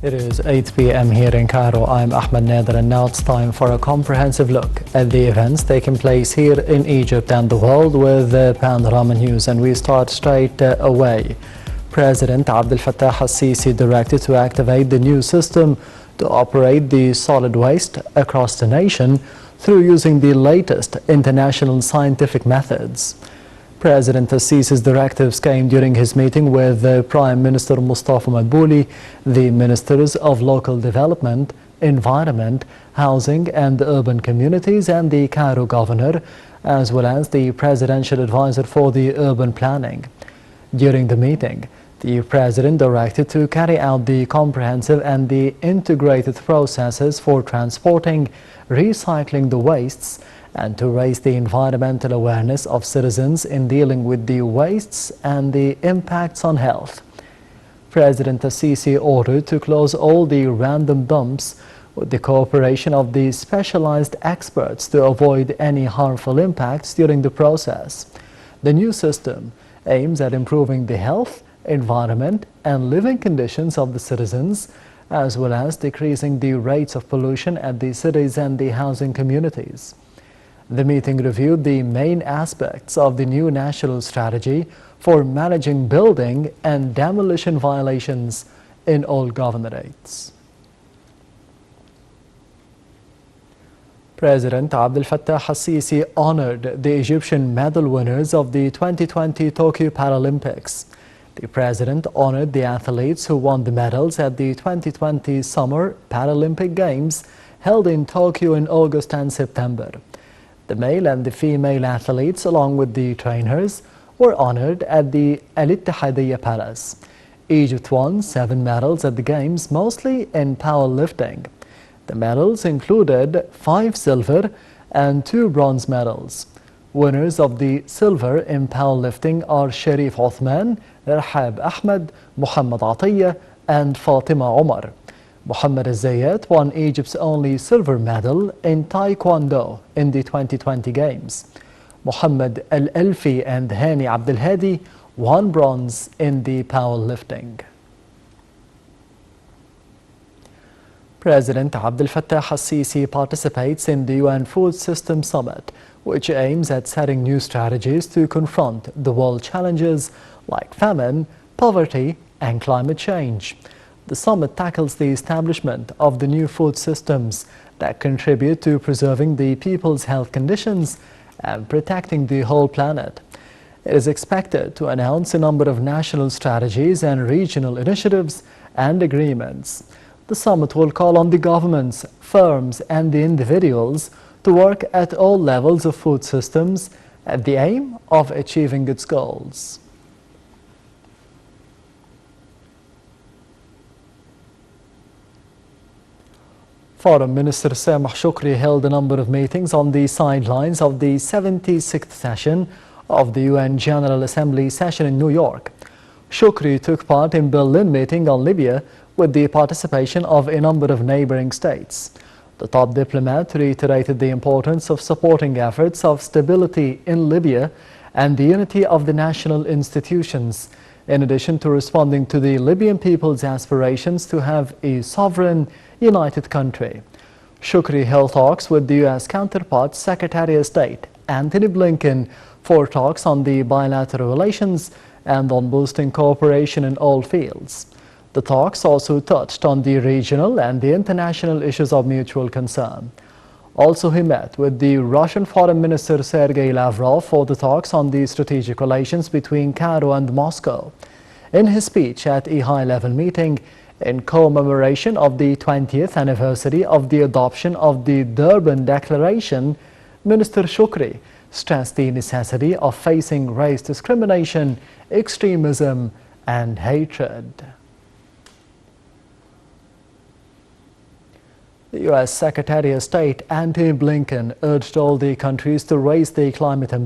It is 8 p.m. here in Cairo. I'm Ahmed Nader, and now it's time for a comprehensive look at the events taking place here in Egypt and the world with Panorama News. And we start straight away. President Abdel Fattah al-Sisi directed to activate the new system to operate the solid waste across the nation through using the latest international scientific methods. President al-Sisi's directives came during his meeting with Prime Minister Mustafa Madbouli, the Ministers of Local Development, Environment, Housing and Urban Communities, and the Cairo Governor, as well as the Presidential Advisor for the Urban Planning. During the meeting, the President directed to carry out the comprehensive and the integrated processes for transporting, recycling the wastes, and to raise the environmental awareness of citizens in dealing with the wastes and the impacts on health. President al-Sisi ordered to close all the random dumps with the cooperation of the specialized experts to avoid any harmful impacts during the process. The new system aims at improving the health, environment and living conditions of the citizens, as well as decreasing the rates of pollution at the cities and the housing communities. The meeting reviewed the main aspects of the new national strategy for managing building and demolition violations in all governorates. President Abdel Fattah al-Sisi honored the Egyptian medal winners of the 2020 Tokyo Paralympics. The president honored the athletes who won the medals at the 2020 Summer Paralympic Games held in Tokyo in August and September. The male and the female athletes, along with the trainers, were honored at the Al-Ittihadiyya Palace. Egypt won 7 medals at the Games, mostly in powerlifting. The medals included 5 silver and 2 bronze medals. Winners of the silver in powerlifting are Sharif Othman, Rahab Ahmed, Muhammad Atiyah, and Fatima Omar. Mohammed al-Zayat won Egypt's only silver medal in Taekwondo in the 2020 Games. Mohammed al-Alfi and Hani Abdelhadi won bronze in the powerlifting. President Abdel Fattah al-Sisi participates in the UN Food System Summit, which aims at setting new strategies to confront the world challenges like famine, poverty, and climate change. The summit tackles the establishment of the new food systems that contribute to preserving the people's health conditions and protecting the whole planet. It is expected to announce a number of national strategies and regional initiatives and agreements. The summit will call on the governments, firms, and the individuals to work at all levels of food systems at the aim of achieving its goals. Foreign Minister Sameh Shoukry held a number of meetings on the sidelines of the 76th session of the UN General Assembly session in New York. Shoukry took part in Berlin meeting on Libya with the participation of a number of neighboring states. The top diplomat reiterated the importance of supporting efforts of stability in Libya and the unity of the national institutions, in addition to responding to the Libyan people's aspirations to have a sovereign, united country. Shoukry held talks with the U.S. counterpart, Secretary of State Antony Blinken, for talks on the bilateral relations and on boosting cooperation in all fields. The talks also touched on the regional and the international issues of mutual concern. Also, he met with the Russian Foreign Minister Sergei Lavrov for the talks on the strategic relations between Cairo and Moscow. In his speech at a high-level meeting in commemoration of the 20th anniversary of the adoption of the Durban Declaration, Minister Shoukry stressed the necessity of facing race discrimination, extremism, and hatred. The U.S. Secretary of State Antony Blinken urged all the countries to raise the climate ambition